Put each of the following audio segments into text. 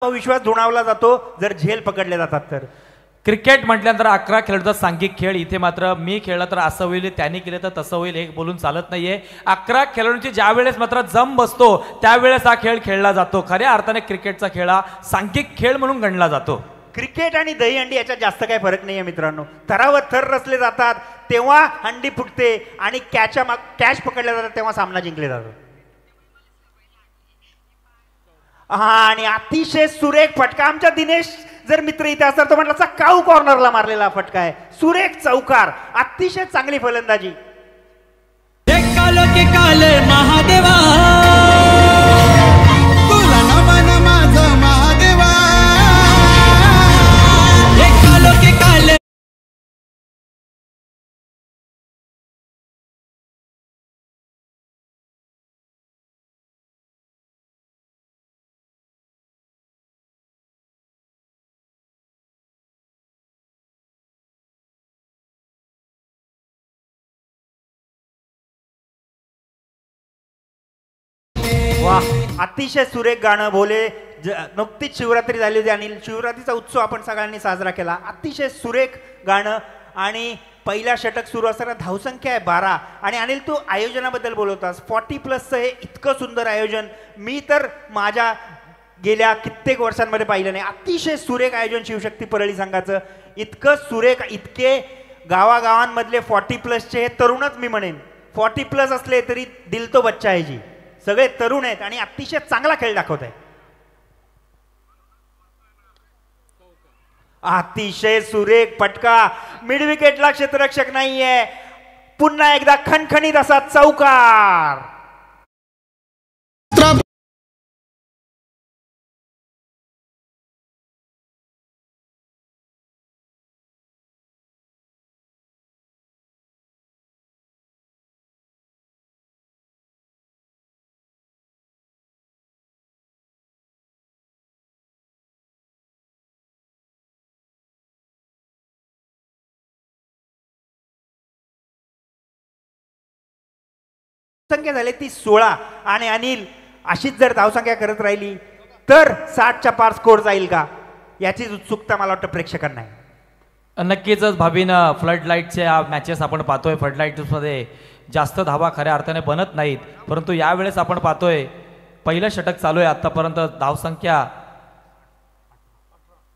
विश्वास दुणावला जातो जर झेल पकडले जातात तर. क्रिकेट म्हटल्यानंतर 11 खेळाडूचा सांघिक खेळ. इथे मात्र मी खेळला तर असं होईल, त्यांनी केलं तर तसं होईल, हे बोलून चालत नाहीये. 11 खेळाडूंची ज्या वेळेस मात्र जम बसतो त्यावेळेस हा खेळ खेळला जातो. खऱ्या अर्थाने क्रिकेटचा खेळ हा सांघिक खेळ म्हणून गणला जातो. क्रिकेट आणि दहीहंडी याच्यात जास्त काही फरक नाहीये मित्रांनो. थरावर थर रचले जातात तेव्हा हंडी फुटते आणि कॅच पकडल्या जातात तेव्हा सामना जिंकले जातो. हा, आणि अतिशय सुरेख फटका. आमच्या दिनेश जर मित्र इथे असतात तो म्हटलं काऊ कॉर्नरला मारलेला फटका आहे. सुरेख चौकार, अतिशय चांगली फलंदाजी. महादेवा तुला नमन माझं महादेवा की काले. वाह, अतिशय सुरेख गाणं. बोले नुकतीच शिवरात्री झाली होती आणि शिवरात्रीचा उत्सव आपण सगळ्यांनी साजरा केला. अतिशय सुरेख गाणं. आणि पहिला षटक सुरू असताना धावसंख्या आहे 12. आणि अनिल, तू आयोजनाबद्दल बोलवतास. 40+ हे इतकं सुंदर आयोजन मी तर माझ्या गेल्या कित्येक वर्षांमध्ये पाहिलं नाही. अतिशय सुरेख आयोजन शिवशक्ती परळी संघाचं. इतकं सुरेख, इतके गावागावांमधले 40+चे हे तरुणच मी म्हणेन. 40+ असले तरी दिल तो बच्चा आहे जी. सगळे तरुण आहेत आणि अतिशय चांगला खेळ दाखवत आहे. अतिशय सुरेख फटका. मिड विकेटला क्षेत्ररक्षक नाहीये. पुन्हा एकदा खणखणीत असा चौकार. संख्या झाली ती 16. आणि अनिल, अशीच जर धावसंख्या करत राहिली तर 60च्या पार स्कोर जाईल का याची उत्सुकता मला वाटतं प्रेक्षकांना आहे. नक्कीच भावीनं फ्लड लाईटच्या मॅचेस आपण पाहतोय. फ्लड लाईट्समध्ये जास्त धावा खऱ्या अर्थाने बनत नाहीत, परंतु यावेळेस आपण पाहतोय पहिलं षटक चालू आहे. आतापर्यंत धावसंख्या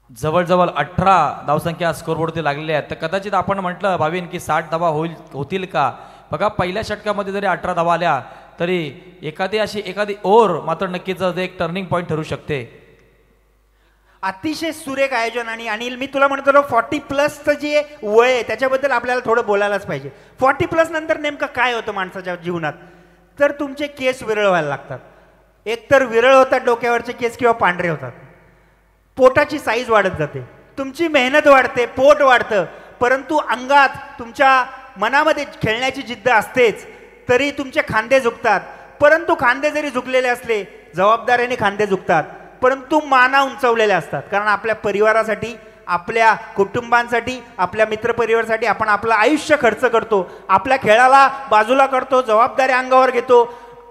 जवळजवळ 18 धावसंख्या स्कोरबोर्डवरती लागलेल्या आहेत. तर कदाचित आपण म्हटलं भावीन की 60 धावा होतील का. बघा, पहिल्या षटकामध्ये जरी 18 धावा आल्या तरी एखादी ओव्हर मात्र नक्कीच एक टर्निंग पॉईंट ठरू शकते. अतिशय सुरेख आयोजन. आणि अनिल, मी तुला म्हणतो 40+चं जे वय आहे त्याच्याबद्दल आपल्याला थोडं बोलायलाच पाहिजे. 40+ नंतर नेमकं काय होतं माणसाच्या जीवनात, तर तुमचे केस विरळ व्हायला लागतात. एकतर विरळ होतात डोक्यावरचे केस किंवा पांढरे होतात. पोटाची साईज वाढत जाते, तुमची मेहनत वाढते, पोट वाढतं, परंतु अंगात तुमच्या मनामध्ये खेळण्याची जिद्द असतेच. तरी तुमचे खांदे झुकतात. परंतु खांदे जरी झुकलेले असले, जबाबदारीने खांदे झुकतात, परंतु माना उंचवलेल्या असतात. कारण आपल्या परिवारासाठी, आपल्या कुटुंबांसाठी, आपल्या मित्रपरिवारासाठी आपण आपलं आयुष्य खर्च करतो. आपल्या खेळाला बाजूला करतो, जबाबदारी अंगावर घेतो.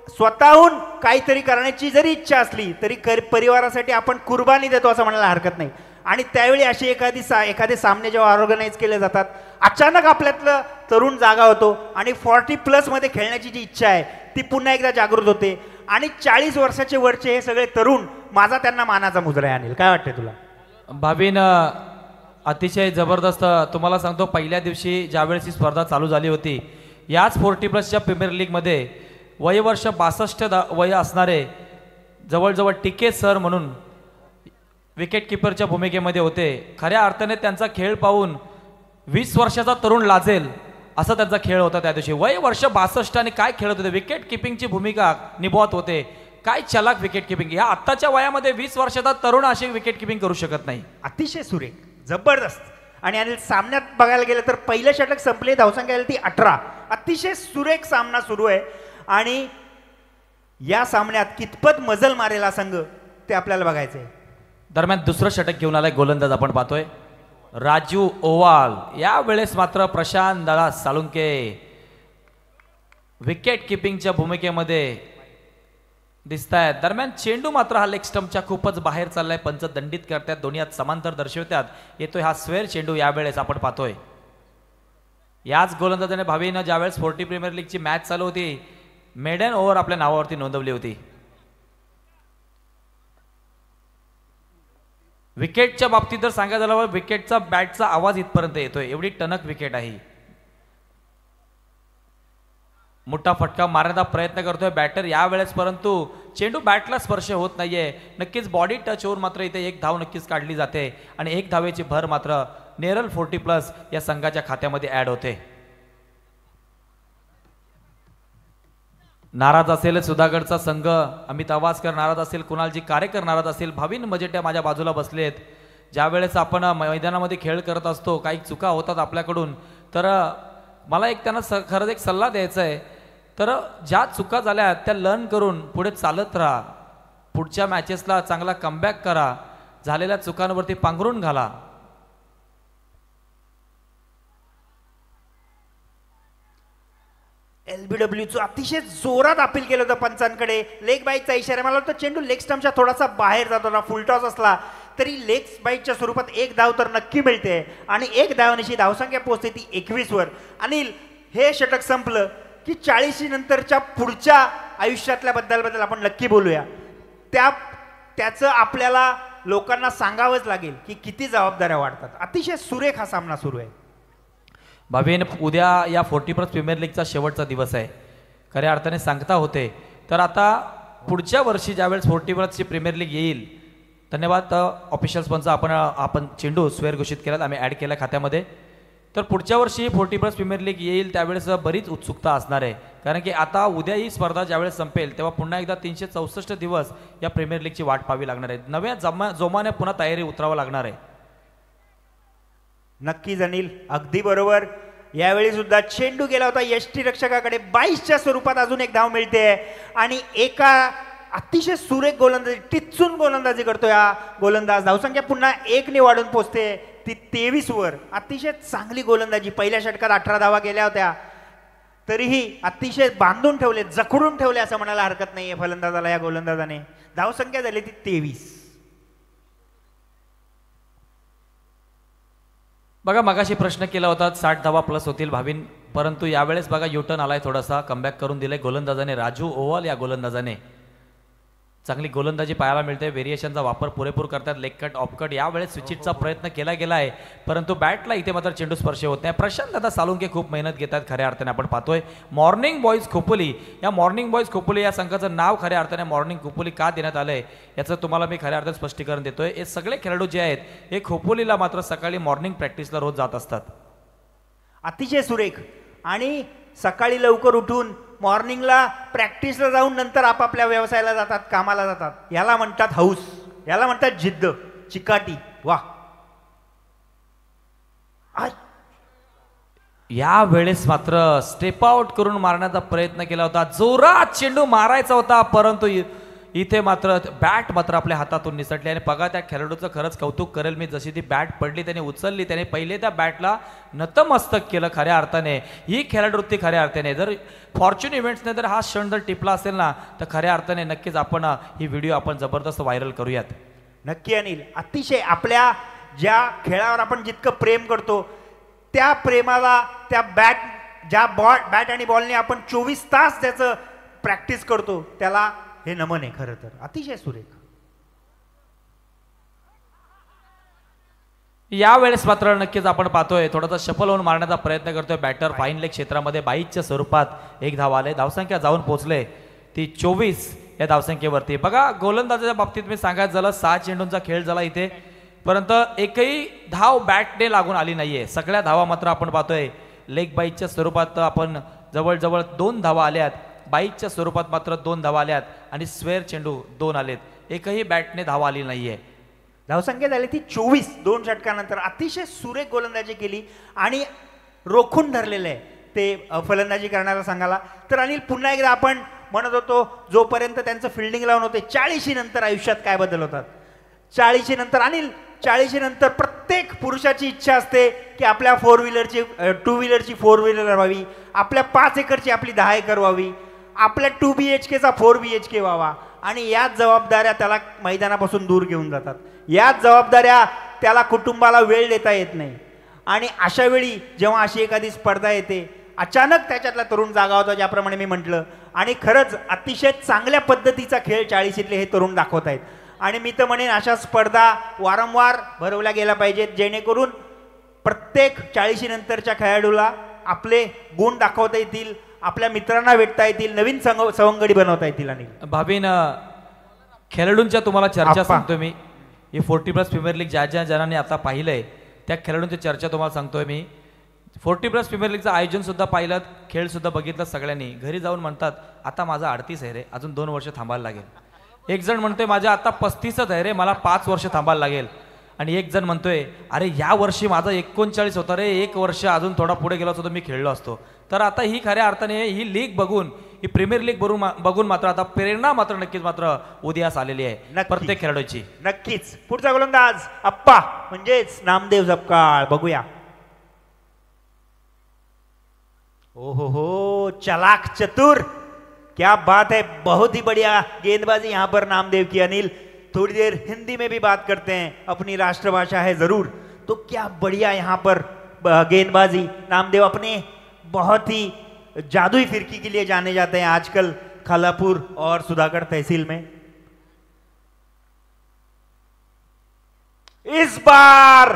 स्वतःहून काहीतरी करण्याची जरी इच्छा असली तरी परिवारासाठी आपण कुर्बानी देतो असं म्हणायला हरकत नाही. आणि त्यावेळी अशी एखादे सामने जेव्हा ऑर्गनाईज केले जातात, अचानक आपल्यातलं तरुण जागा होतो आणि 40+ मध्ये खेळण्याची जी इच्छा आहे ती पुन्हा एकदा जागृत होते. आणि 40 वर्षाचे वरचे हे सगळे तरुण, माझा त्यांना मानाचा मुजरा आहे. अनिल, काय वाटते तुला. भावीन, अतिशय जबरदस्त. तुम्हाला सांगतो, पहिल्या दिवशी ज्यावेळेस ही स्पर्धा चालू झाली होती, याच 40+च्या प्रीमियर लीगमध्ये वयवर्ष 62 वय असणारे जवळजवळ टिके सर म्हणून विकेट किपरच्या भूमिकेमध्ये होते. खऱ्या अर्थाने त्यांचा खेळ पाहून 20 वर्षाचा तरुण लाजेल असा त्यांचा खेळ होता त्या दिवशी. वय वर्ष 62 आणि काय खेळत होते, विकेट किपिंगची भूमिका निभावत होते. काय चलाक विकेट किपिंग. या आत्ताच्या वयामध्ये 20 वर्षाचा तरुण अशी विकेट किपिंग करू शकत नाही. अतिशय सुरेख, जबरदस्त. आणि अनिल, सामन्यात बघायला गेलं तर पहिलं षटक संपले, धावसंख्या आली ती 18. अतिशय सुरेख सामना सुरू आहे. आणि या सामन्यात कितपत मजल मारेला संघ ते आपल्याला बघायचं आहे. दरम्यान दुसरं षटक घेऊन आलाय गोलंदाज आपण पाहतोय राजू ओवाल. यावेळेस मात्र प्रशांत दादा साळुंके विकेट किपिंगच्या भूमिकेमध्ये दिसत आहेत. दरम्यान चेंडू मात्र हा लेग स्टंपच्या खूपच बाहेर चाललाय. पंच दंडित करतात, दोन्ही हात समांतर दर्शवतात. येतोय हा स्क्वेअर चेंडू. यावेळेस आपण पाहतोय याच गोलंदाजाने भावीनं ज्यावेळेस 40 प्रीमियर लीगची मॅच चालू होती मेडन ओव्हर आपल्या नावावरती नोंदवली होती. विकेटच्या बाबतीत जर सांगायचं झालं विकेटचा बॅटचा आवाज इथपर्यंत येतोय, एवढी टणक विकेट आहे. मोठा फटका मारण्याचा प्रयत्न करतोय बॅटर यावेळेस, परंतु चेंडू बॅटला स्पर्श होत नाहीये. नक्कीच बॉडी टच होऊन मात्र इथे एक धाव नक्कीच काढली जाते आणि एक धावेची भर मात्र नेरल 40+ या संघाच्या खात्यामध्ये ऍड होते. नाराज असेल सुधागडचा संघ, अमित आवासकर नाराज असेल, कुणालजी कारेकर नाराज असेल, भाविन मजेट्या माझ्या बाजूला बसलेत. ज्यावेळेस आपण मैदानामध्ये खेळ करत असतो काही चुका होतात आपल्याकडून, तर मला एक त्यांना खरंच एक सल्ला द्यायचा आहे. तर ज्या चुका झाल्या त्या लर्न करून पुढे चालत राहा. पुढच्या मॅचेसला चांगला कमबॅक करा. झालेल्या चुकांवरती पांघरून घाला. LBWचं अतिशय जोरात अपील केलं होतं पंचांकडे. लेग बाईकचा इशारा. मला वाटतं चेंडू लेग स्टंपच्या थोडासा बाहेर जातो ना, फुलटॉस असला तरी लेग बाईकच्या स्वरूपात एक धाव तर नक्की मिळते आणि एक धावण्याची धावसंख्या पोहोचते ती 21 वर. अनिल, हे षटक संपलं की 40 नंतरच्या पुढच्या आयुष्यातल्या बद्दल आपण नक्की बोलूया. त्याचं आपल्याला लोकांना सांगावंच लागेल की किती जबाबदाऱ्या वाढतात. अतिशय सुरेख हा सामना सुरू आहे. भावीन, उद्या या 40+ प्रीमियर लीगचा शेवटचा दिवस आहे. खऱ्या अर्थाने सांगता होते तर आता पुढच्या वर्षी ज्यावेळेस 40+ची प्रीमियर लीग येईल, धन्यवाद ऑफिशियल स्पॉन्सर, आपण चेंडू स्वेअर घोषित केलात, आम्ही ॲड केला खात्यामध्ये. तर पुढच्या वर्षी 40+ प्रीमियर लीग येईल त्यावेळेस बरीच उत्सुकता असणार आहे. कारण की आता उद्या ही स्पर्धा ज्यावेळेस संपेल तेव्हा पुन्हा एकदा 364 दिवस या प्रीमियर लीगची वाट पाहावी लागणार आहे. नव्या जोमाने पुन्हा तयारी उतरावं लागणार आहे. नक्कीच अनिल, अगदी बरोबर. यावेळी सुद्धा चेंडू गेला होता यष्टीरक्षकाकडे. 22च्या स्वरूपात अजून एक धाव मिळते आणि एका अतिशय सुरेख गोलंदाजी, टिचून गोलंदाजी करतो हा गोलंदाज. धावसंख्या पुन्हा 1 ने वाढून पोहोचते ती 23 वर. अतिशय चांगली गोलंदाजी. पहिल्या षटकात 18 धावा गेल्या होत्या तरीही अतिशय बांधून ठेवले, जखडून ठेवले असं म्हणायला हरकत नाहीये फलंदाजाला. या गोलंदाजाने धावसंख्या झाली ती 23. बघा, मगाशी प्रश्न केला होता 60 धावा प्लस होतील भावीन, परंतु यावेळेस बघा युटर्न आलाय, थोडासा कमबॅक करून दिले गोलंदाजाने. राजू ओवाल या गोलंदाजाने चांगली गोलंदाजी पाहायला मिळते. व्हेरिएशनचा वापर पुरेपूर करतात. लेग कट, ऑफ कट यावेळेस स्विचिटचा प्रयत्न केला गेला आहे, परंतु बॅटला इथे मात्र चेंडू स्पर्श होत नाही. प्रशांत दादा सालुंके खूप मेहनत घेतात. खऱ्या अर्थाने आपण पाहतोय मॉर्निंग बॉईज खोपोली, या मॉर्निंग बॉईज खोपोली या संघाचं नाव खऱ्या अर्थाने मॉर्निंग खोपोली का देण्यात आलंय याचं तुम्हाला मी खऱ्या अर्थाने स्पष्टीकरण देतोय. हे सगळे खेळाडू जे आहेत हे खोपोलीला मात्र सकाळी मॉर्निंग प्रॅक्टिसला रोज जात असतात. अतिशय सुरेख. आणि सकाळी लवकर उठून मॉर्निंगला प्रॅक्टिसला जाऊन नंतर आपापल्या व्यवसायाला जातात, कामाला जातात. याला म्हणतात हौस, याला म्हणतात जिद्द, चिकाटी. वा. या वेळेस मात्र स्टेप आउट करून मारण्याचा प्रयत्न केला होता. जोरात चेंडू मारायचा होता, परंतु इथे मात्र बॅट मात्र आपल्या हातातून निसटली. आणि बघा त्या खेळाडूचं खरंच कौतुक करेल मी. जशी ती बॅट पडली त्याने उचलली, त्याने पहिले त्या बॅटला नतमस्तक केलं. खऱ्या अर्थाने ही खेळाडूवृत्ती खऱ्या अर्थाने जर फॉर्च्यून इव्हेंट्सने जर हा क्षण जर टिपला असेल ना तर खऱ्या अर्थाने नक्कीच आपण ही व्हिडिओ आपण जबरदस्त व्हायरल करूयात. नक्की अनिल. अतिशय आपल्या ज्या खेळावर आपण जितकं प्रेम करतो त्या प्रेमाला त्या बॅट आणि बॉलने आपण 24 तास त्याचं प्रॅक्टिस करतो, त्याला हे नमन आहे खरं तर. अतिशय सुरेख. यावेळेस मात्र नक्कीच आपण पाहतोय थोडासा शफल होऊन मारण्याचा प्रयत्न करतोय बॅटर. फाईन लेग क्षेत्रामध्ये 22च्या स्वरूपात एक धाव आले. धावसंख्या जाऊन पोहोचले ती 24 या धावसंख्येवरती. बघा, गोलंदाजाच्या बाबतीत मी सांगायचं झालं 6 चेंडूंचा खेळ झाला इथे, परंतु एकही धाव बॅटने लागून आली नाहीये. सगळ्या धावा मात्र आपण पाहतोय लेग बाईकच्या स्वरूपात आपण जवळजवळ 2 धावा आल्यात. बाईकच्या स्वरूपात मात्र 2 धावा आल्यात आणि स्क्वेअर चेंडू 2 आलेत. एकही बॅटने धावा आली नाहीये. धावसंख्या झाली ती 24 2 षटकानंतर. अतिशय सुरेख गोलंदाजी केली आणि रोखून धरलेलं आहे ते फलंदाजी करणाऱ्या संघाला. तर अनिल, पुन्हा एकदा आपण म्हणत होतो जोपर्यंत त्यांचं फिल्डिंग लावून होते 40 नंतर आयुष्यात काय बदल होतात. 40 नंतर अनिल, 40 नंतर प्रत्येक पुरुषाची इच्छा असते की आपल्या 4 व्हीलरची 2 व्हीलरची 4 व्हीलर व्हावी, आपल्या 5 एकरची आपली 10 एकर व्हावी. आपल्या 2 BHKचा 4 BHK व्हावा आणि याच जबाबदाऱ्या त्याला मैदानापासून दूर घेऊन जातात. याच जबाबदाऱ्या त्याला कुटुंबाला वेळ देता येत नाही. आणि अशा वेळी जेव्हा अशी एखादी स्पर्धा येते, अचानक त्याच्यातला तरुण जागा होता, ज्याप्रमाणे मी म्हटलं, आणि खरंच अतिशय चांगल्या पद्धतीचा खेळ 40शीतले हे तरुण दाखवत आहेत. आणि मी तर म्हणेन अशा स्पर्धा वारंवार भरवल्या गेल्या पाहिजेत, जेणेकरून प्रत्येक 40शी नंतरच्या खेळाडूला आपले गुण दाखवता येतील, आपल्या मित्रांना भेटता येतील, नवीन सवंगडी बनवता येतील. आणि भाभीन खेळाडूंच्या तुम्हाला चर्चा आप्पा. सांगतोय मी. ही 40+ प्रीमियर लीग ज्या ज्या जणांनी आता पाहिलंय त्या खेळाडूंची चर्चा तुम्हाला सांगतोय मी. 40+ प्रीमियर लीगचं आयोजन सुद्धा पाहिलं, खेळ सुद्धा बघितलं सगळ्यांनी. घरी जाऊन म्हणतात आता माझा 38 आहे रे, अजून 2 वर्ष थांबायला लागेल. एक जण म्हणतोय माझ्या आता 35च आहे रे, मला 5 वर्ष थांबायला लागेल. आणि एक जण म्हणतोय अरे या वर्षी माझा 39 होता रे, 1 वर्ष अजून थोडा पुढे गेलो असतो तर मी खेळलो असतो. तर आता ही खऱ्या अर्थाने ही लीग बघून, ही प्रीमियर लीग बघून मात्र आता प्रेरणा मात्र नक्कीच मात्र उदयास आलेली आहे नक्कीच. प्रत्येक खेळाडूची. नक्कीच. पुढचा गोलंदाज अप्पा म्हणजेच नामदेव जपकाळ. बघूया. ओ हो, चलाक चतुर, क्या बात है, बहुत ही बढ़िया गेंदबाजी यहाँ पर नामदेव की. अनिल, थोड़ी देर हिंदी में भी बात करते हैं, अपनी राष्ट्रभाषा है जरूर. तो क्या बढ़िया यहाँ पर गेंदबाजी. नामदेव अपने बहुत ही जादुई फिरकी के लिए जाने जाते हैं आजकल खालापुर और सुधागढ़ तहसील में. इस बार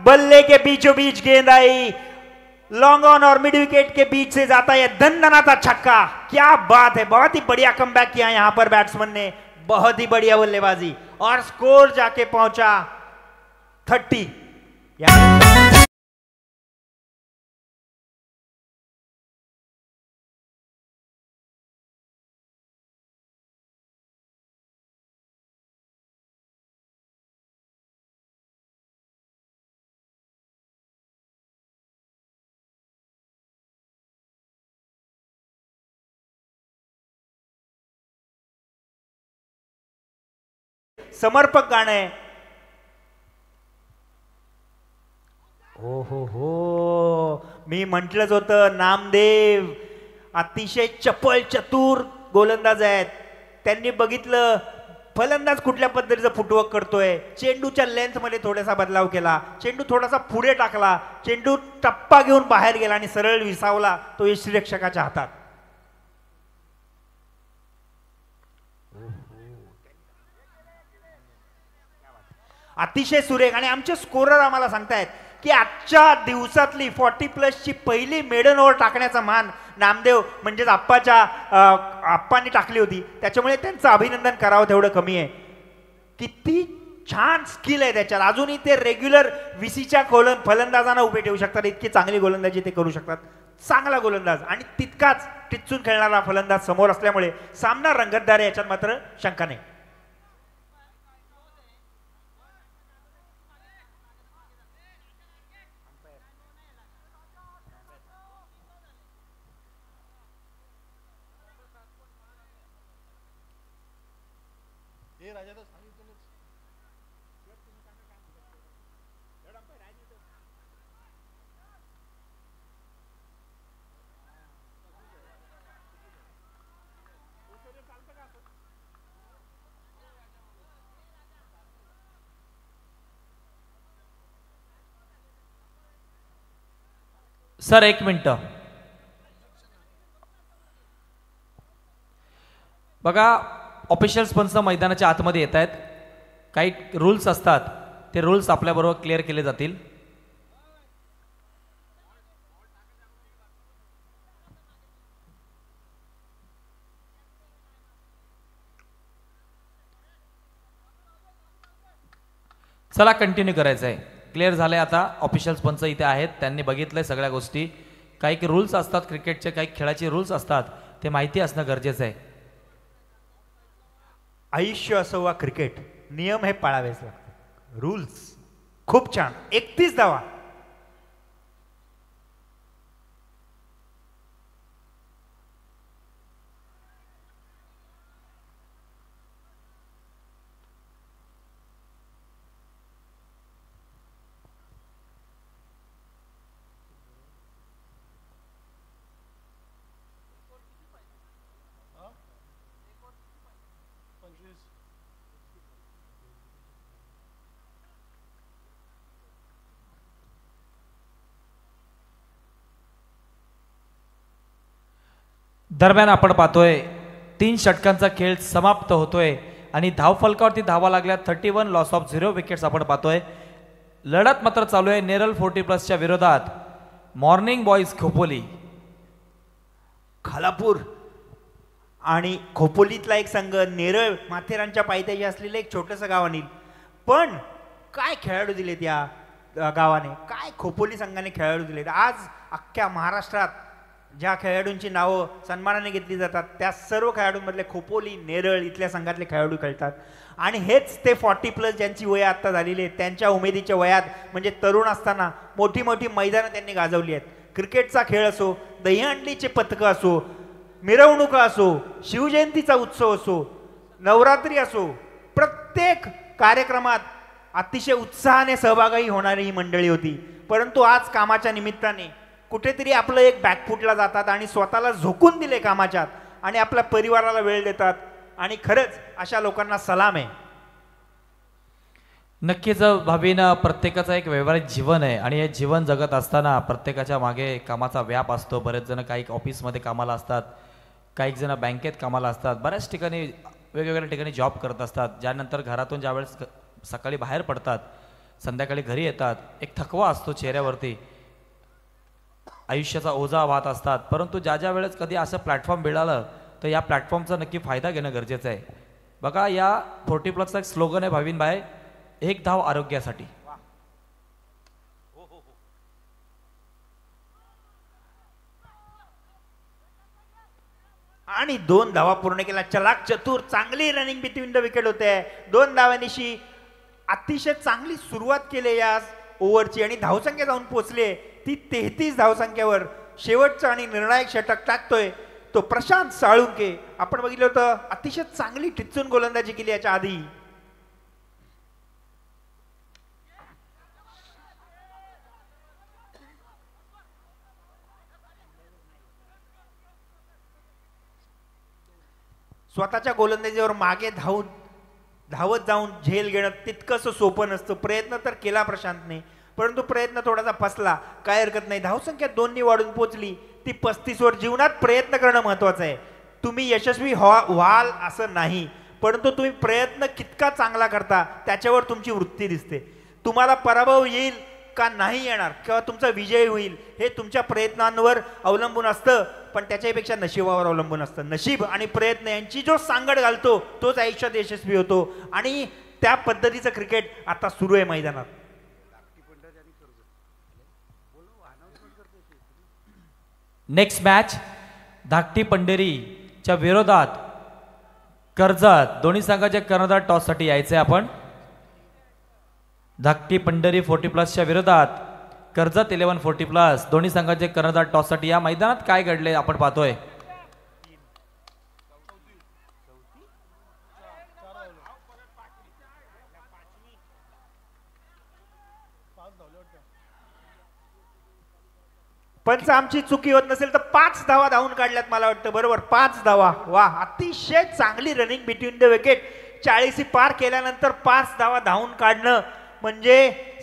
बल्ले के बीचों बीच गेंद आई, लॉन्ग ऑन और मिड विकेट के बीच से जाता है दनदनाता छक्का. क्या बात है, बहुत ही बढ़िया कमबैक किया यहां पर बैट्समैन ने, बहुत ही बढ़िया बल्लेबाजी. और स्कोर जाके पहुंचा 30. समर्पक गाणं आहे. हो हो हो, मी म्हटलंच होतं नामदेव अतिशय चपळ चतुर गोलंदाज आहेत. त्यांनी बघितलं फलंदाज कुठल्या पद्धतीचं फुटवर्क करतोय, चेंडूच्या लेंथ मध्ये थोडासा बदलाव केला, चेंडू थोडासा पुढे टाकला, चेंडू टप्पा घेऊन बाहेर गेला आणि सरळ विसावला तो यष्टिरक्षकाच्या हातात. अतिशय सुरेख. आणि आमचे स्कोरर आम्हाला सांगतायत की आजच्या दिवसातली 40+ ची पहिली मेडन ओव्हर टाकण्याचा मान नामदेव म्हणजेच आप्पांनी टाकली होती. त्याच्यामुळे त्यांचं अभिनंदन करावं तेवढं कमी आहे. किती छान स्किल आहे त्याच्यात. अजूनही ते रेग्युलर विसीच्या फलंदाजांना उभे ठेवू शकतात, इतकी चांगली गोलंदाजी ते करू शकतात. चांगला गोलंदाज आणि तितकाच टिचून खेळणारा फलंदाज समोर असल्यामुळे सामना रंगतदार आहे, याच्यात मात्र शंका नाही. सर 1 मिनिट बघा. ऑफिशियल्स पंच मैदानाच्या आतमध्ये येत आहेत. काही रूल्स असतात, ते रूल्स आपल्याबरोबर क्लिअर केले जातील. चला कंटिन्यू करायचं आहे. क्लिअर झालंय आता. ऑफिशियल्स पंच इथे आहेत, त्यांनी बघितलंय सगळ्या गोष्टी. काही रूल्स असतात क्रिकेटचे, काही खेळाचे रूल्स असतात, ते माहिती असणं गरजेचं आहे. आयुष्य असो वा क्रिकेट, नियम हे पाळावेच लागतात. रूल्स खूप छान. 31 धावा. दरम्यान आपण पाहतोय 3 षटकांचा खेळ समाप्त होतोय आणि धावफलकावरती धावा लागल्या 31 लॉस ऑफ 0 विकेट्स आपण पाहतोय. लढत मात्र चालू आहे नेरल 40+ विरोधात मॉर्निंग बॉईज खोपोली. खालापूर आणि खोपोलीतला एक संघ, नेरळ माथेरानच्या पायथ्याशी असलेलं एक छोटंसं गाव अनिल. पण काय खेळाडू दिले त्या गावाने, काय खोपोली संघाने खेळाडू दिले. आज अख्ख्या महाराष्ट्रात ज्या खेळाडूंची नावं सन्मानाने घेतली जातात त्या सर्व खेळाडूंमधले खोपोली नेरळ इथल्या संघातले खेळाडू खेळतात. आणि हेच ते 40+ ज्यांची वय आत्ता झालेली आहेत, त्यांच्या उमेदीच्या वयात म्हणजे तरुण असताना मोठी मोठी मैदानं त्यांनी गाजवली आहेत. क्रिकेटचा खेळ असो, दहीहंडीचे पथकं असो, मिरवणुका असो, शिवजयंतीचा उत्सव असो, नवरात्री असो, प्रत्येक कार्यक्रमात अतिशय उत्साहाने सहभागी होणारी ही मंडळी होती. परंतु आज कामाच्या निमित्ताने कुठेतरी आपलं एक बॅकफुटला जातात आणि स्वतःला झोकून दिले कामाच्यात आणि आपल्या परिवाराला वेळ देतात. आणि खरंच अशा लोकांना सलाम आहे. नक्कीच भावीन प्रत्येकाचं एक व्यवहारिक जीवन आहे आणि हे जीवन जगत असताना प्रत्येकाच्या मागे कामाचा व्याप असतो. बरेच जण काही ऑफिसमध्ये कामाला असतात, काही जण बँकेत कामाला असतात, बऱ्याच ठिकाणी वेगवेगळ्या ठिकाणी जॉब करत असतात. ज्यानंतर घरातून ज्यावेळेस सकाळी बाहेर पडतात, संध्याकाळी घरी येतात, एक थकवा असतो चेहऱ्यावरती, आयुष्याचा ओझा वाहत असतात. परंतु ज्या वेळेस कधी असं प्लॅटफॉर्म मिळालं तर या प्लॅटफॉर्मचा नक्की फायदा घेणं गरजेचं आहे. बघा, या 40+चा एक स्लोगन आहे भाविन भाई, एक धाव आरोग्यासाठी. आणि 2 धावा पूर्ण केला. चलाक चतुर, चांगली रनिंग बिटवीन द विकेट होते. 2 धावांनीशी अतिशय चांगली सुरुवात केली या ओव्हरची आणि धावसंख्या जाऊन पोहोचले ती 33 धावसंख्येवर. शेवटचं आणि निर्णायक षटक टाकतोय तो प्रशांत साळुंके. आपण बघितलं होतं अतिशय चांगली ठिच्चून गोलंदाजी केली याच्या आधी. स्वतःच्या गोलंदाजीवर मागे धावत जाऊन झेल घेणं तितकंसं सोपं नसतं. प्रयत्न तर केला प्रशांतने, परंतु प्रयत्न थोडासा फसला. काय हरकत नाही, धावसंख्या 2नी वाढून पोहोचली ती 35 वर. जीवनात प्रयत्न करणं महत्वाचं आहे. तुम्ही यशस्वी व्हाल असं नाही, परंतु तुम्ही प्रयत्न कितका चांगला करता त्याच्यावर तुमची वृत्ती दिसते. तुम्हाला पराभव येईल का नाही येणार किंवा तुमचा विजय होईल हे तुमच्या प्रयत्नांवर अवलंबून असतं, पण त्याच्यापेक्षा नशिबावर अवलंबून असतं. नशीब आणि प्रयत्न यांची जो सांगड घालतो तोच आयुष्यात यशस्वी होतो. आणि त्या पद्धतीचं क्रिकेट आता सुरू आहे मैदानात. नेक्स्ट मॅच धाकटी पंढेरीच्या विरोधात कर्जत. दोन्ही संघाच्या कर्णधार टॉससाठी यायचे आपण. धाकटी पंढेरी 40+च्या विरोधात कर्जत 11 40+. दोन्ही संघाचे कर्णधार टॉससाठी. या मैदानात काय घडले आपण पाहतोय. पंच आमची चुकी होत नसेल तर 5 धावा धावून काढल्यात मला वाटतं. बरोबर, 5 धावा. वा, अतिशय चांगली रनिंग बिटवीन द विकेट. 40 पार केल्यानंतर 5 धावा धावून काढणं म्हणजे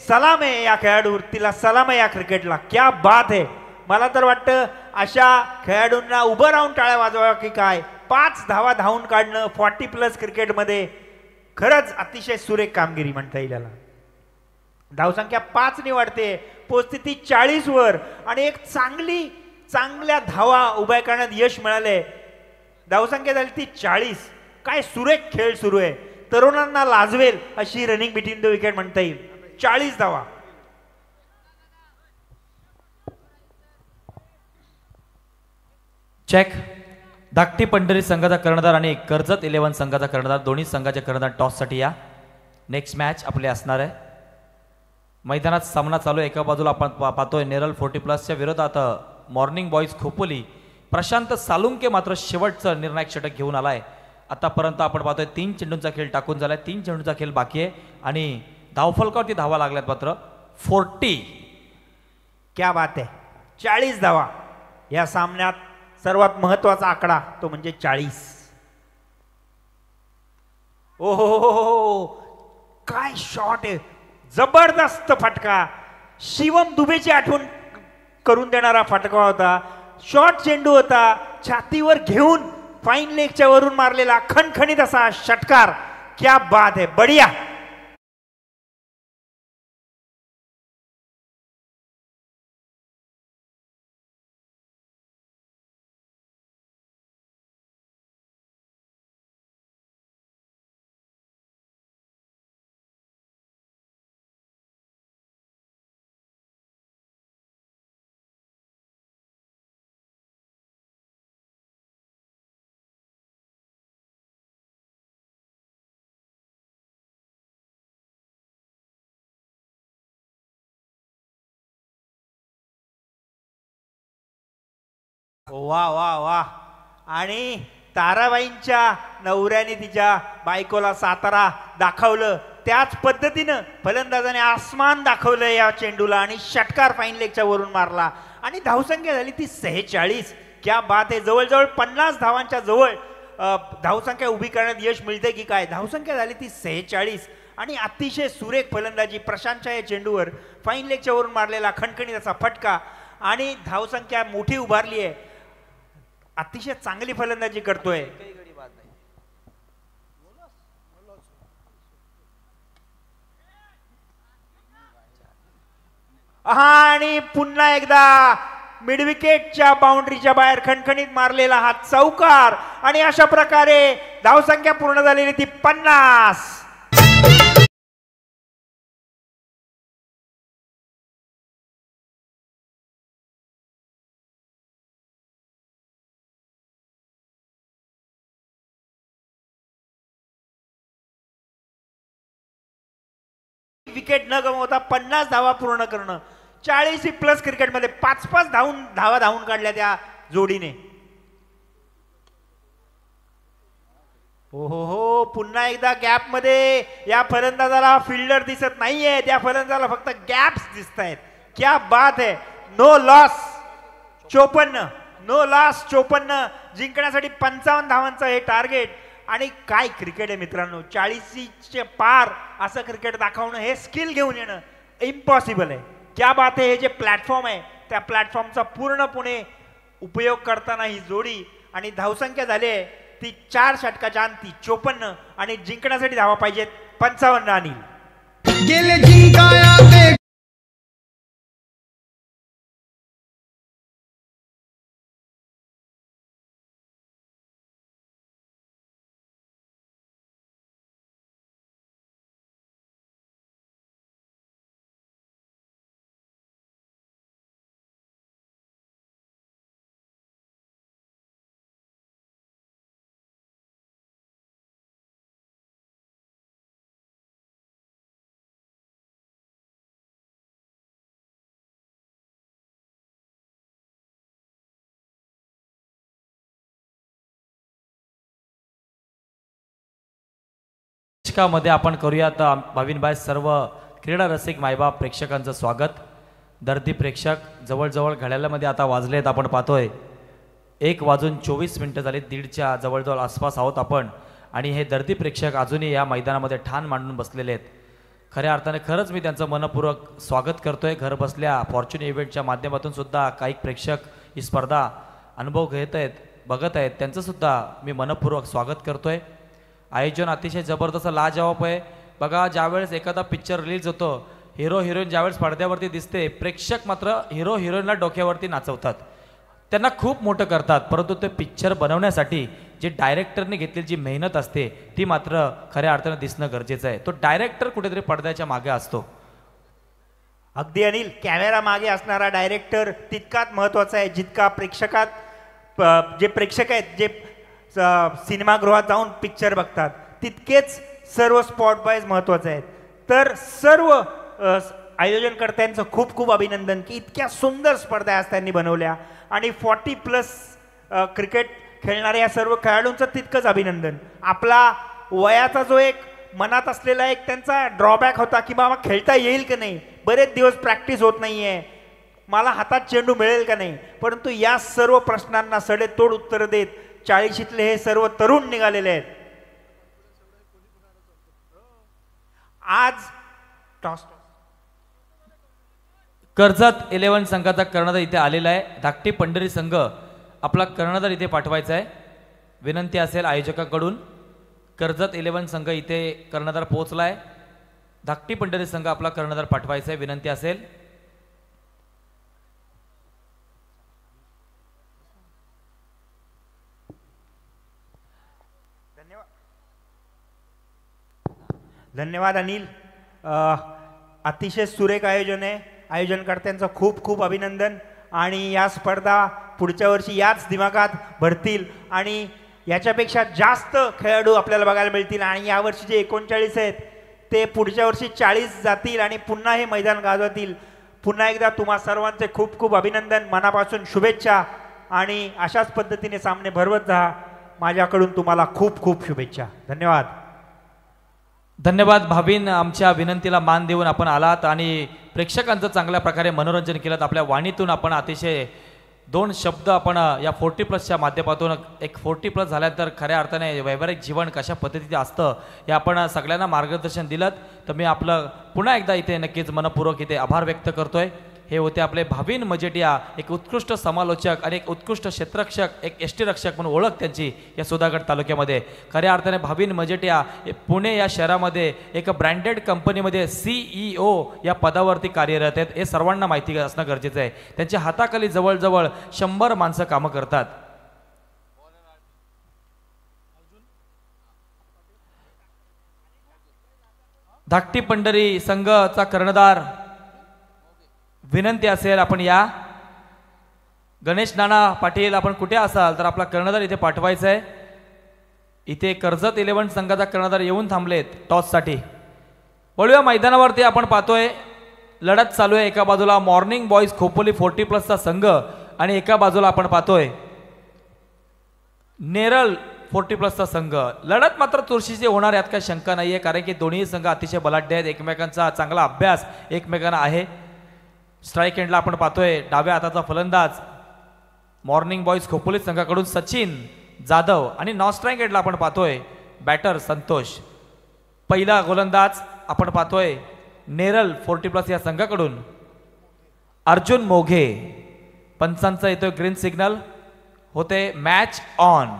सलाम आहे या खेळाडू वृत्तीला, सलाम आहे या क्रिकेटला. क्या बात आहे. मला तर वाटतं अशा खेळाडूंना उभं राहून टाळ्या वाजवा की काय. 5 धावा धावून काढणं 40+ क्रिकेटमध्ये खरंच अतिशय सुरेख कामगिरी म्हणता येईल याला. धावसंख्या 5नी वाढते, पोचते ती 40 वर आणि एक चांगल्या धावा उभ्या करण्यात यश मिळाले. धावसंख्या झाली ती 40. काय सुरेख खेळ सुरू आहे. तरुणांना लाजवेल अशी रनिंग बिटवीन द विकेट म्हणता येईल. 40 धावा. चेक. धाकटी पंढेरी संघाचा कर्णधार आणि कर्जत 11 संघाचा कर्णधार. दोन्ही संघाचे कर्णधार टॉससाठी या. नेक्स्ट मॅच आपले असणार आहे. मैदानात सामना चालू आहे. एका बाजूला आपण पाहतोय नेरल 40+च्या विरोधात मॉर्निंग बॉईज खोपोली. प्रशांत सालुंके मात्र शेवटचं निर्णायक षटक घेऊन आलाय. आतापर्यंत आपण पाहतोय 3 चेंडूंचा खेळ टाकून झालाय. 3 चेंडूंचा खेळ बाकी आहे आणि धावफलकावरती धावा लागल्यात मात्र 40. क्या बात आहे. 40 धावा. या सामन्यात सर्वात महत्वाचा आकडा तो म्हणजे 40. ओहो, काय शॉट आहे. जबरदस्त फटका. शिवम दुबेची आठवण करून देणारा फटका होता. शॉर्ट चेंडू होता. छातीवर घेऊन फाईन लेगच्या वरून मारलेला खणखणीत असा षटकार, क्या बात है, बढिया. वा वा वा. आणि ताराबाईंच्या नवऱ्याने तिच्या बायकोला सातारा दाखवलं, त्याच पद्धतीनं फलंदाजाने आसमान दाखवलं या चेंडूला आणि षटकार फाईन लेगच्या वरून मारला आणि धावसंख्या झाली ती 46. क्या बात आहे. जवळजवळ 50 धावांच्या जवळ धावसंख्या उभी करण्यात यश मिळते की काय. धावसंख्या झाली ती 46 आणि अतिशय सुरेख फलंदाजी प्रशांतच्या या चेंडूवर फाईन लेगच्या वरून मारलेला खणखणीत असा फटका आणि धावसंख्या मोठी उभारली आहे. अतिशय चांगली फलंदाजी करतोय. आणि पुन्हा एकदा मिडविकेटच्या बाउंड्रीच्या बाहेर खणखणीत मारलेला हा चौकार आणि अशा प्रकारे धावसंख्या पूर्ण झालेली ती 50. विकेट न गमावता 50 धावा पूर्ण करणं. 40 प्लस क्रिकेटमध्ये 5-5 धावा धावून काढल्या त्या जोडीने. हो हो. पुन्हा एकदा गॅप मध्ये या फलंदाजाला फिल्डर दिसत नाहीये, त्या फलंदाजाला फक्त गॅप्स दिसत आहेत. क्या बात है. No loss 54. No loss 54. जिंकण्यासाठी 55 धावांचं हे टार्गेट. आणि काय क्रिकेट आहे मित्रांनो. 40चे पार असं क्रिकेट दाखवणं, हे स्किल घेऊन येणं इम्पॉसिबल आहे. क्या बात आहे. हे जे प्लॅटफॉर्म आहे त्या प्लॅटफॉर्मचा पूर्णपणे उपयोग करताना ही जोडी आणि धावसंख्या झाली आहे ती 4 षटकाच्या अंती 54 आणि जिंकण्यासाठी धावा पाहिजेत 55. अनिल गेले जिंकाया ते मध्ये आपण करूयात भाविनभाई सर्व क्रीडा रसिक मायबाप प्रेक्षकांचं स्वागत. दर्दी प्रेक्षक जवळजवळ घड्याळामध्ये आता वाजलेत, आपण पाहतोय 1:24 झाले. 1:30च्या जवळजवळ आसपास आहोत आपण आणि हे दर्दी प्रेक्षक अजूनही या मैदानामध्ये ठाण मांडून बसलेले आहेत. खऱ्या अर्थाने खरंच मी त्यांचं मनपूर्वक स्वागत करतोय. घर बसल्या फॉर्च्यून इव्हेंटच्या माध्यमातून सुद्धा काही प्रेक्षक ही स्पर्धा अनुभव घेत आहेत, बघत आहेत, त्यांचं सुद्धा मी मनपूर्वक स्वागत करतोय. आयोजन अतिशय जबरदस्त लाजवाब आहे. बघा, ज्यावेळेस एखादा पिक्चर रिलीज होतो, हिरो हिरोईन ज्यावेळेस पडद्यावरती दिसते, प्रेक्षक मात्र हिरो हिरोईनला डोक्यावरती नाचवतात, त्यांना खूप मोठं करतात. परंतु ते पिक्चर बनवण्यासाठी जे डायरेक्टरने घेतलेली जी मेहनत असते ती मात्र खऱ्या अर्थानं दिसणं गरजेचं आहे. तो डायरेक्टर कुठेतरी पडद्याच्या मागे असतो. अगदी अनिल. कॅमेरा मागे असणारा डायरेक्टर तितकाच महत्वाचा आहे जितका प्रेक्षकात जे प्रेक्षक आहेत, जे सिनेमागृहात जाऊन पिक्चर बघतात, तितकेच सर्व स्पॉट बॉयज महत्वाचे आहेत. तर सर्व आयोजनकर्त्यांचं खूप खूप अभिनंदन की इतक्या सुंदर स्पर्धा आज त्यांनी बनवल्या आणि 40+ क्रिकेट खेळणाऱ्या या सर्व खेळाडूंचं तितकंच अभिनंदन. आपला वयाचा जो एक मनात असलेला एक त्यांचा ड्रॉबॅक होता की बाबा खेळता येईल का नाही, बरेच दिवस प्रॅक्टिस होत नाहीये, मला हातात चेंडू मिळेल का नाही, परंतु या सर्व प्रश्नांना सडेतोड उत्तर देत 40शीतले हे सर्व तरुण निघालेले आहेत. आज टॉस कर्जत 11 संघाचा कर्णधार इथे आलेला आहे. धाकटी पंढरी संघ आपला कर्णधार इथे पाठवायचा आहे. विनंती असेल आयोजकांकडून. कर्जत 11 संघ इथे कर्णधार पोहोचलाय. धाकटी पंढरी संघ आपला कर्णधार पाठवायचा आहे. विनंती असेल. धन्यवाद अनिल. अतिशय सुरेख आयोजन आहे. आयोजनकर्त्यांचं खूप खूप अभिनंदन. आणि या स्पर्धा पुढच्या वर्षी याच दिमागात भरतील आणि याच्यापेक्षा जास्त खेळाडू आपल्याला बघायला मिळतील. आणि यावर्षी जे 39 आहेत ते पुढच्या वर्षी 40 जातील आणि पुन्हा हे मैदान गाजवतील. पुन्हा एकदा तुम्हा सर्वांचे खूप खूप अभिनंदन, मनापासून शुभेच्छा आणि अशाच पद्धतीने सामने भरवत जा. माझ्याकडून तुम्हाला खूप खूप शुभेच्छा. धन्यवाद. धन्यवाद भावीन. आमच्या विनंतीला मान देऊन आपण आलात आणि प्रेक्षकांचं चांगल्या प्रकारे मनोरंजन केलं. आपल्या वाणीतून आपण अतिशय 2 शब्द आपण या 40+ माध्यमातून एक 40+ झाल्यानंतर खऱ्या अर्थाने वैवाहिक जीवन कशा पद्धतीचे असतं हे आपण सगळ्यांना मार्गदर्शन दिलं. तर मी आपलं पुन्हा एकदा इथे नक्कीच मनपूर्वक इथे आभार व्यक्त करतोय. हे होते आपले भावीन मजेटिया, एक उत्कृष्ट समालोचक आणि एक उत्कृष्ट क्षेत्ररक्षक, एक एसटी रक्षक म्हणून ओळख त्यांची या सुधागड तालुक्यामध्ये. खऱ्या अर्थाने भावीन मजेटिया पुणे या शहरामध्ये एक ब्रँडेड कंपनीमध्ये CEO या पदावरती कार्यरत आहेत. हे सर्वांना माहिती असणं गरजेचं आहे. त्यांच्या हाताखाली जवळजवळ 100 माणसं कामं करतात. धाकटी पंढरी संघाचा कर्णधार विनंती असेल आपण या. गणेश नाना पाटील आपण कुठे असाल तर आपला कर्णधार इथे पाठवायचा आहे. इथे कर्जत 11 संघाचा कर्णधार येऊन थांबलेत टॉससाठी. वळूया मैदानावरती. आपण पाहतोय लढत चालू आहे. एका बाजूला मॉर्निंग बॉईज खोपोली 40+ संघ आणि एका बाजूला आपण पाहतोय नेरल 40+ संघ. लढत मात्र चुरशीची होणार यात काही शंका नाहीये, कारण की दोन्ही संघ अतिशय बलाढ्य आहेत. एकमेकांचा चांगला अभ्यास एकमेकांना आहे. स्ट्राईक एंडला आपण पाहतोय डाव्या हाताचा फलंदाज मॉर्निंग बॉईज खोपोली संघाकडून सचिन जाधव आणि नॉन स्ट्राईक एंडला आपण पाहतोय बॅटर संतोष. पहिला गोलंदाज आपण पाहतोय नेरल 40+ या संघाकडून अर्जुन मोघे. पंचांचा येतोय ग्रीन सिग्नल. होते मॅच ऑन.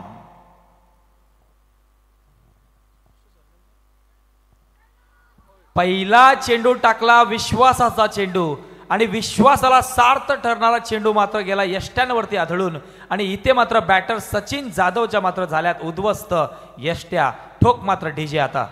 पहिला चेंडू टाकला, विश्वासाचा चेंडू आणि विश्वासाला सार्थ ठरणारा चेंडू मात्र गेला यष्ट्यांवरती आढळून आणि इथे मात्र बॅटर सचिन जाधवच्या मात्र झाल्यात उद्ध्वस्त यष्ट्या. ठोक मात्र डीजे आता.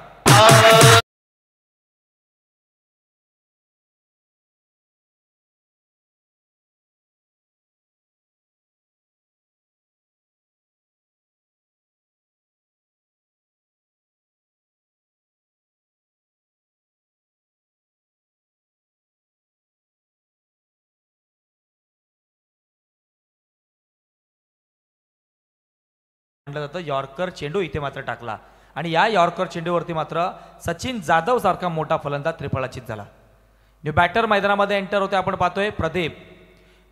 जातं यॉर्कर चेंडू इथे मात्र टाकला आणि या यॉर्कर चेंडूवरती मात्र सचिन जाधव सारखा मोठा फलंदाज त्रिफळाचीत झाला. न्यू बॅटर मैदानामध्ये एंटर होते. आपण पाहतोय प्रदीप.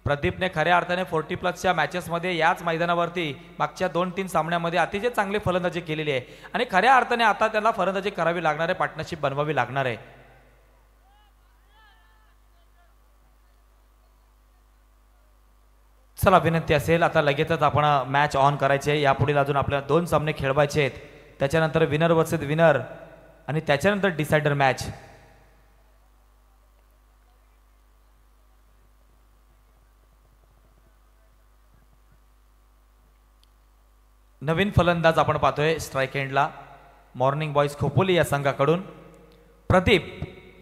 प्रदीपने खऱ्या अर्थाने 40+च्या मॅचेसमध्ये याच मैदानावरती मागच्या 2-3 सामन्यामध्ये अतिशय चांगली फलंदाजी केलेली आहे आणि खऱ्या अर्थाने आता त्यांना फलंदाजी करावी लागणार आहे, पार्टनरशिप बनवावी लागणार आहे. चला विनंती असेल आता लगेचच आपण मॅच ऑन करायचे. यापुढील अजून आपल्याला 2 सामने खेळवायचे आहेत. त्याच्यानंतर विनर वर्सेस विनर आणि त्याच्यानंतर डिसायडर मॅच. नवीन फलंदाज आपण पाहतोय स्ट्राईक एंडला मॉर्निंग बॉईज खोपोली या संघाकडून प्रदीप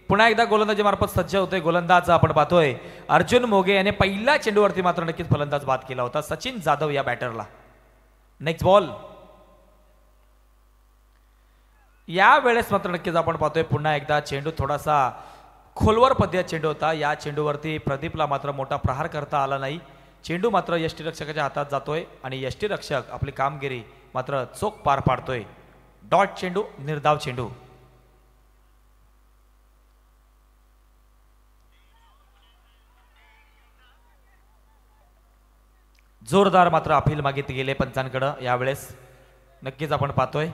पुन्हा एकदा गोलंदाजी मार्फत सज्ज होतोय. गोलंदाज आपण पाहतोय अर्जुन मोघे याने पहिल्या चेंडूवरती मात्र नक्कीच फलंदाज बाद केला होता सचिन जाधव या बॅटरला. Next ball. या वेळेस मात्र नक्कीच आपण पाहतोय पुन्हा एकदा चेंडू थोडासा खोलवर पद्धतीचा चेंडू होता. या चेंडूवरती प्रदीपला मात्र मोठा प्रहार करता आला नाही. चेंडू मात्र यष्टीरक्षकाच्या हातात जातोय आणि यष्टीरक्षक आपली कामगिरी मात्र चोख पार पाडतोय. डॉट चेंडू, निर्धाव चेंडू. जोरदार मात्र अपील मागितले गेले पंचांकडे यावेळेस. नक्कीच आपण पाहतोय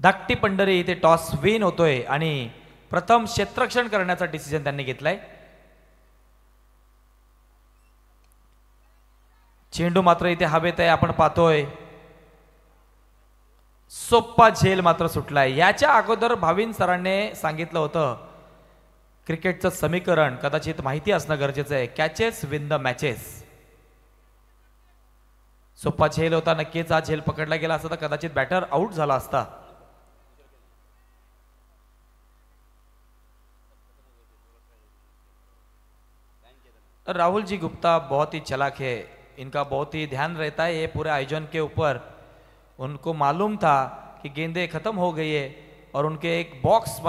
धाकटी पंढरी इथे टॉस विन होतोय आणि प्रथम क्षेत्ररक्षण करण्याचा डिसिजन त्यांनी घेतलाय. चेंडू मात्र इथे हवेत आहे, आपण पाहतोय सोप्पा झेल मात्र सुटलाय. याच्या अगोदर भाविन सरांनी सांगितलं होतं क्रिकेटचं समीकरण कदाचित माहिती असणं गरजेचं आहे. Catches win the matches. सोप्पा झेल होता, नक्कीच हा झेल पकडला गेला असता तर कदाचित बॅटर आउट झाला असता. राहुल जी गुप्ता बहुत ही चालाक है, इनका बहुत ही ध्यान रहता है ये पूरे आयोजन के ऊपर. उनको मालूम था कि गेंदें खत्म हो गई है और उनके एक बॉक्स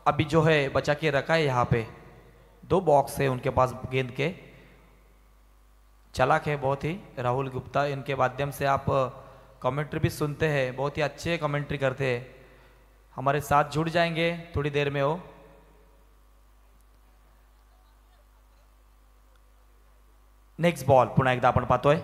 अभी जो है बचा के रखा है. यहाँ पे 2 बॉक्स है उनके पास गेंद के. चालाक है बहुत ही राहुल गुप्ता. इनके माध्यम से आप कमेंट्री भी सुनते हैं, बहुत ही अच्छे कमेंट्री करते हैं. हमारे साथ जुड़ जाएंगे थोड़ी देर में हो. नेक्स्ट बॉल पुन्हा एकदा आपण पाहतोय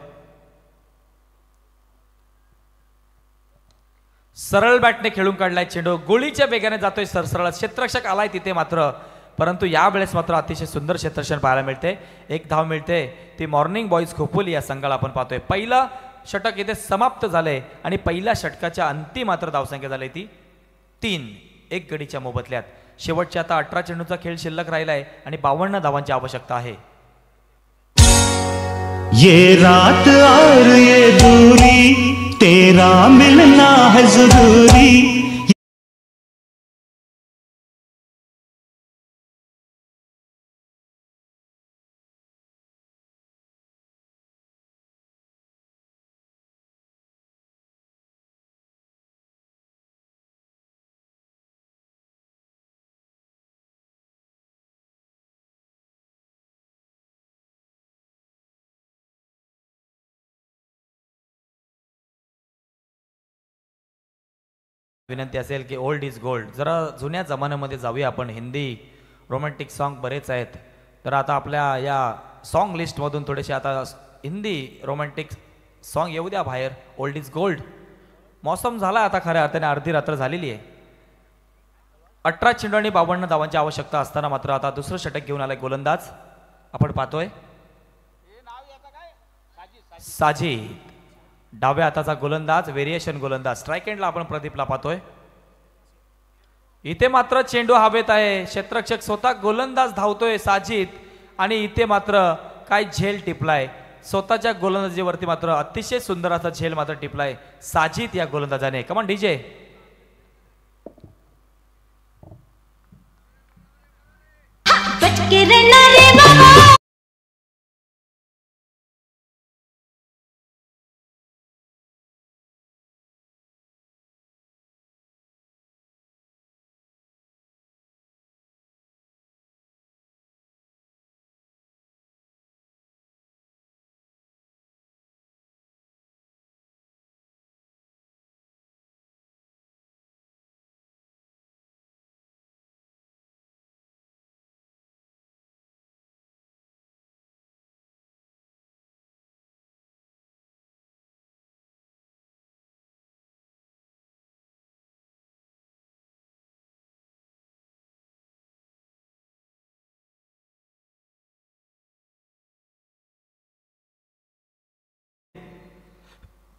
सरळ बॅटने खेळून काढलाय चेंडू, गोळीच्या वेगाने जातोय सरसरळ. क्षेत्ररक्षक आलाय तिथे मात्र, परंतु यावेळेस मात्र अतिशय सुंदर क्षेत्ररक्षण पाहायला मिळते. 1 धाव मिळते ती मॉर्निंग बॉईज खोपोली या संघाला. आपण पाहतोय पहिला षटक इथे समाप्त झाले आणि पहिल्या षटकाच्या अंती मात्र धावसंख्या झाली ती 3, 1 गडीच्या मोबदल्यात. शेवटच्या आता 18 चेंडूचा खेळ शिल्लक राहिलाय आणि 52 धावांची आवश्यकता आहे. ये रात और ये दूरी तेरा मिलना है जरूरी. विनंती असेल की ओल्ड इज गोल्ड, जरा जुन्या जमान्यामध्ये जाऊया आपण. हिंदी रोमॅन्टिक सॉन्ग बरेच आहेत, तर आता आपल्या या सॉन्ग लिस्टमधून थोडेसे आता हिंदी रोमॅन्टिक सॉन्ग येऊ द्या बाहेर. Old is gold. मौसम झाला आता खऱ्या अर्थाने, अर्धी रात्र झालेली आहे. 18 चेंडू आणि 52 धावांची आवश्यकता असताना मात्र आता दुसरं षटक घेऊन आलाय गोलंदाज. आपण पाहतोय साजिद, डाव्या हाताचा गोलंदाज, व्हेरिएशन गोलंदाज. स्ट्राईक एंडला आपण प्रदीपला पाहतोय. इथे मात्र चेंडू हवेत आहे, क्षेत्ररक्षक स्वतः गोलंदाज धावतोय साजिद, आणि इथे मात्र काय झेल टिपलाय स्वतःच्या गोलंदाजीवरती. मात्र अतिशय सुंदर असा झेल मात्र टिपलाय साजिद या गोलंदाजाने. कमान डीजे.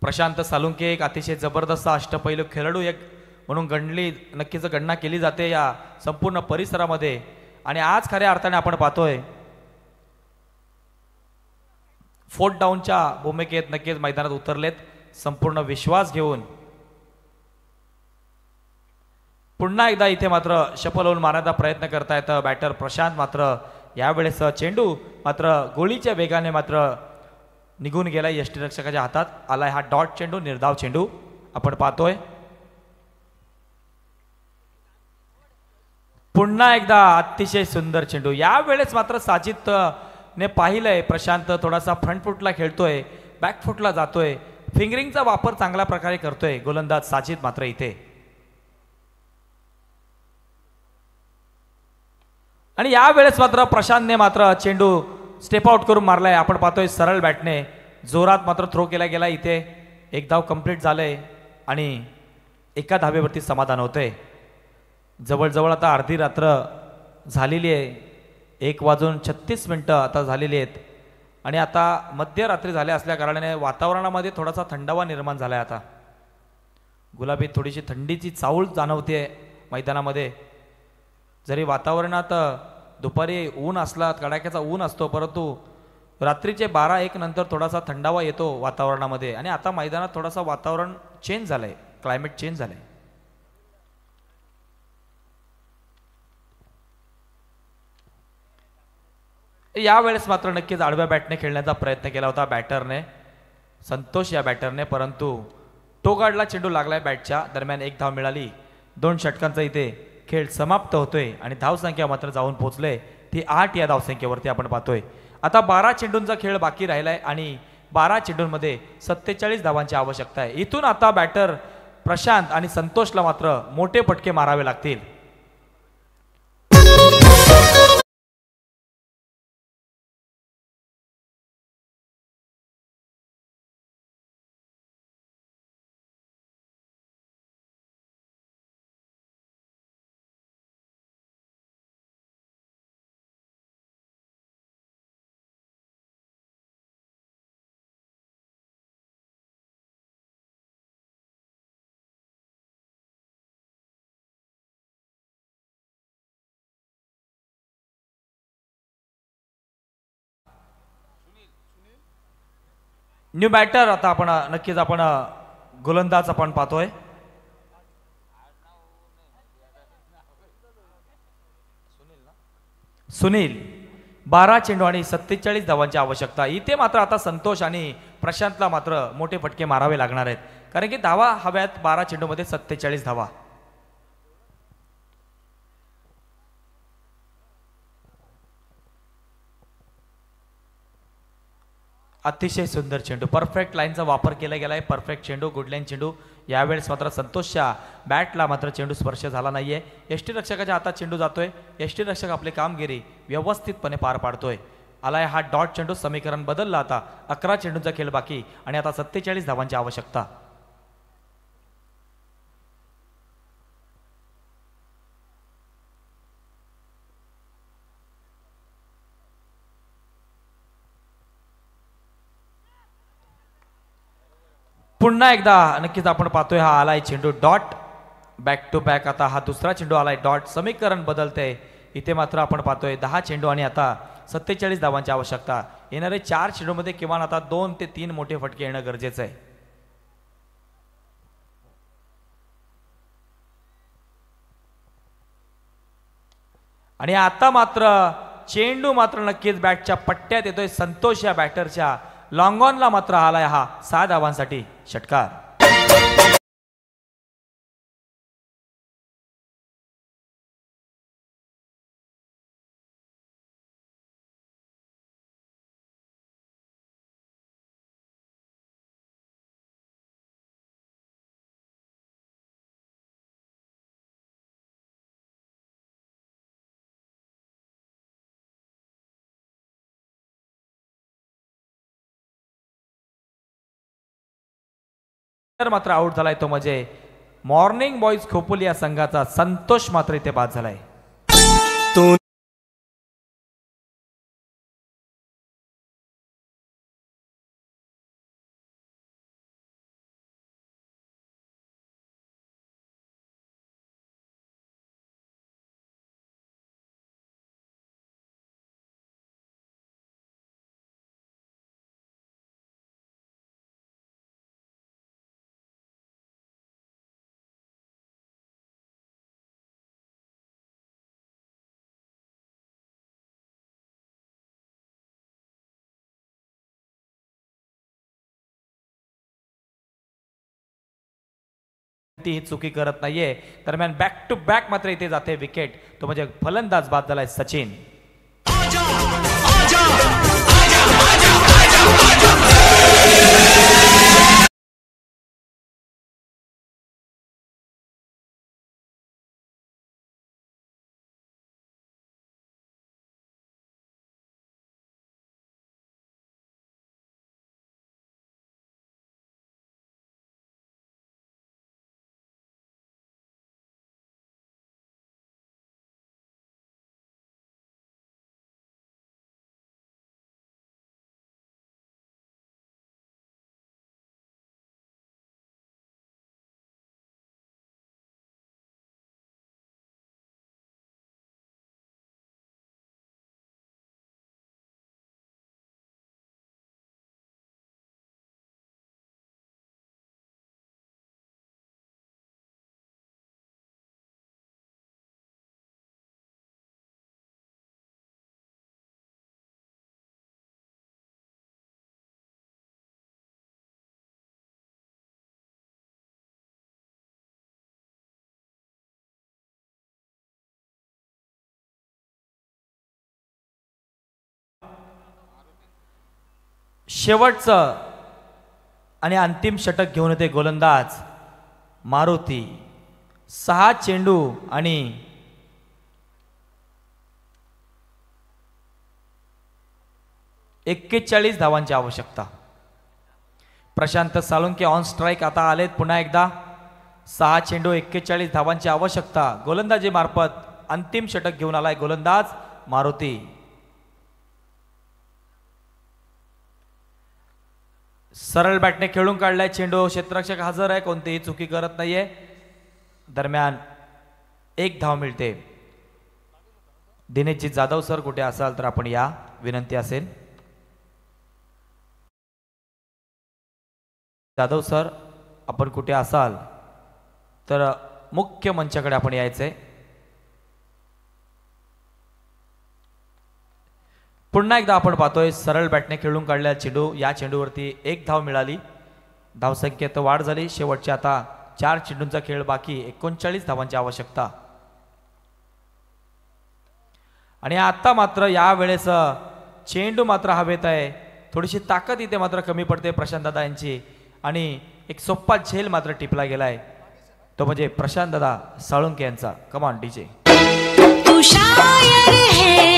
प्रशांत सालुंके एक अतिशय जबरदस्त अष्टपैलू खेळाडू एक म्हणून नक्कीच गणना केली जाते या संपूर्ण परिसरामध्ये. आणि आज खऱ्या अर्थाने आपण पाहतोय फोर्थ डाऊनच्या भूमिकेत नक्कीच मैदानात उतरलेत संपूर्ण विश्वास घेऊन. पुन्हा एकदा इथे मात्र शफल होऊन मारण्याचा प्रयत्न करतायत बॅटर प्रशांत. मात्र यावेळेस चेंडू मात्र गोळीच्या वेगाने मात्र निघून गेलाय यष्टीरक्षकाच्या हातात. आलाय हा डॉट चेंडू, निर्धाव चेंडू. आपण पाहतोय पुन्हा एकदा अतिशय सुंदर चेंडू. यावेळेस मात्र साजिद ने पाहिलंय प्रशांत थोडासा फ्रंट फुटला खेळतोय, बॅक फुटला जातोय, फिंगरिंगचा वापर चांगल्या प्रकारे करतोय गोलंदाज साजिद. मात्र इथे आणि यावेळेस मात्र प्रशांतने मात्र चेंडू स्टेप आउट करून मारलाय. आपण पाहतोय सरळ बॅटने जोरात मात्र थ्रो केला गेला. इथे 1 धाव कंप्लीट झालंय आणि 1 धावेवरती समाधान होतंय. जवळजवळ आता अर्धी रात्र झालेली आहे, 1:36 आता झालेली आहेत. आणि आता मध्यरात्री झाल्या असल्या कारणाने वातावरणामध्ये थोडासा थंडावा निर्माण झाला आहे. आता गुलाबी थोडीशी थंडीची चाहूल जाणवते मैदानामध्ये. जरी वातावरणात दुपारी ऊन असला, कडाक्याचा ऊन असतो, परंतु रात्रीचे 12-1 नंतर थोडासा थंडावा येतो वातावरणामध्ये. आणि आता मैदानात थोडासा वातावरण चेंज झालंय, क्लायमेट चेंज झालंय. यावेळेस मात्र नक्कीच आडव्या बॅटने खेळण्याचा प्रयत्न केला होता बॅटरने, संतोष या बॅटरने, परंतु टोगाडला चेंडू लागलाय बॅटच्या दरम्यान. 1 धाव मिळाली. 2 षटकांचा इथे खेळ समाप्त होतोय आणि धावसंख्या मात्र जाऊन पोहोचले ती 8 या धावसंख्येवरती आपण पाहतोय. आता 12 चेंडूंचा खेळ बाकी राहिलाय आणि 12 चेंडूंमध्ये 47 धावांची आवश्यकता आहे. इथून आता बॅटर प्रशांत आणि संतोषला मात्र मोठे फटके मारावे लागतील. न्यू बॅटर आता आपण नक्कीच आपण गोलंदाज आपण पाहतोय. सुनील 12 चेंडू आणि 47 धावांची आवश्यकता. इथे मात्र आता संतोष आणि प्रशांतला मात्र मोठे फटके मारावे लागणार आहेत, कारण की धावा हव्यात 12 चेंडूमध्ये 47 धावा. अतिशय सुंदर चेंडू, परफेक्ट लाईनचा वापर केला गेलाय. परफेक्ट चेंडू, गुड लाईन चेंडू. यावेळेस मात्र संतोषच्या बॅटला मात्र चेंडू स्पर्श झाला नाहीये. यष्टीरक्षकाच्या हातात चेंडू जातोय. यष्टीरक्षक आपली कामगिरी व्यवस्थितपणे पार पाडतोय. आलाय हा डॉट चेंडू. समीकरण बदललं आता. 11 चेंडूंचा खेळ बाकी आणि आता 47 धावांची आवश्यकता. पुन्हा एकदा नक्कीच आपण पाहतोय हा आलाय चेंडू डॉट. बॅक टू बॅक आता हा दुसरा चेंडू आलाय डॉट. समीकरण बदलते. इथे मात्र आपण पाहतोय 10 चेंडू आणि आता 47 धावांची आवश्यकता. येणारे 4 चेंडूमध्ये किमान आता 2 ते 3 मोठे फटके येणं गरजेचं आहे. आणि आता मात्र चेंडू मात्र नक्कीच बॅटच्या पट्ट्यात येतोय. संतोष या बॅटरच्या लॉंग ऑनला मात्र आलाय हा 6 धावांसाठी षटकार. मात्र आउट झालाय तो म्हणजे मॉर्निंग बॉईज खोपोली या संघाचा संतोष मात्र इथे बाद झालाय. ही चुकी करत नाहीये. दरम्यान बॅक टू बॅक मात्र इथे जाते विकेट. तो म्हणजे फलंदाज बाद झालाय सचिन. शेवटचं आणि अंतिम षटक घेऊन येते गोलंदाज मारुती. 6 चेंडू आणि 41 धावांची आवश्यकता. प्रशांत साळुंके ऑन स्ट्राईक आता आलेत पुन्हा एकदा. 6 चेंडू 41 धावांची आवश्यकता. गोलंदाजी मार्फत अंतिम षटक घेऊन आलाय गोलंदाज मारुती. सरळ बॅटने खेळून काढलाय चेंडू. क्षेत्ररक्षक हजर आहे, कोणतीही चुकी करत नाहीये. दरम्यान 1 धाव मिळते. दिनेशजी जाधव सर कुठे असाल तर आपण या, विनंती असेल. जाधव सर आपण कुठे असाल तर मुख्य मंचाकडे आपण यायचंय. पुन्हा एकदा आपण पाहतोय सरळ बॅटने खेळून काढलेला चेंडू. या चेंडूवरती 1 धाव मिळाली. धावसंख्येत वाढ झाली. शेवटच्या आता 4 चेंडूंचा खेळ बाकी. 39 धावांची आवश्यकता. आणि आता मात्र या वेळेस चेंडू मात्र हवेत आहे. थोडीशी ताकद इथे मात्र कमी पडते प्रशांत दादा यांची. आणि एक सोप्पा झेल मात्र टिपला गेलाय, तो म्हणजे प्रशांत दादा साळुंके यांचा. कमान डीजे. तू शायर है.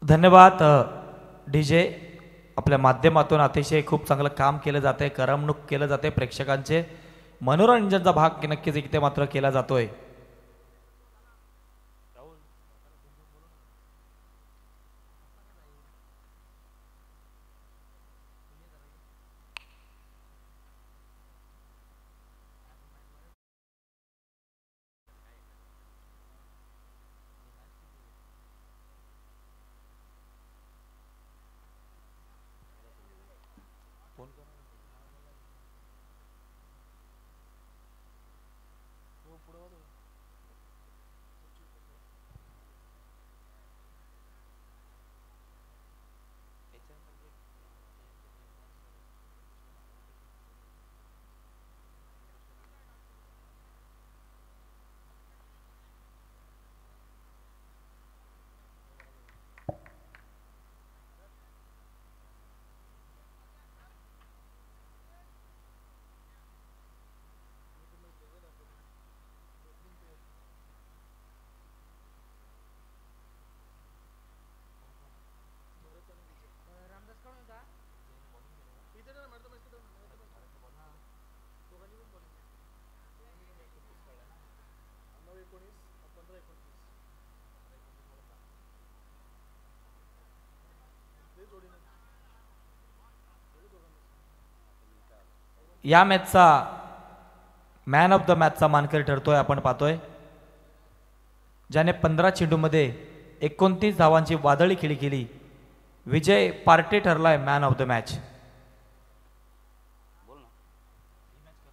धन्यवाद डीजे. आपल्या माध्यमातून अतिशय खूप चांगलं काम केलं जाते, करमणूक केलं जाते, प्रेक्षकांचे मनोरंजनाचा भाग नक्कीच इथे मात्र केला जातोय. या मॅचचा मॅन ऑफ द मॅचचा मानकरी ठरतोय आपण पाहतोय, ज्याने 15 चेंडूमध्ये 29 धावांची वादळी खेळी केली. विजय पार्टे ठरलाय मॅन ऑफ द मॅच.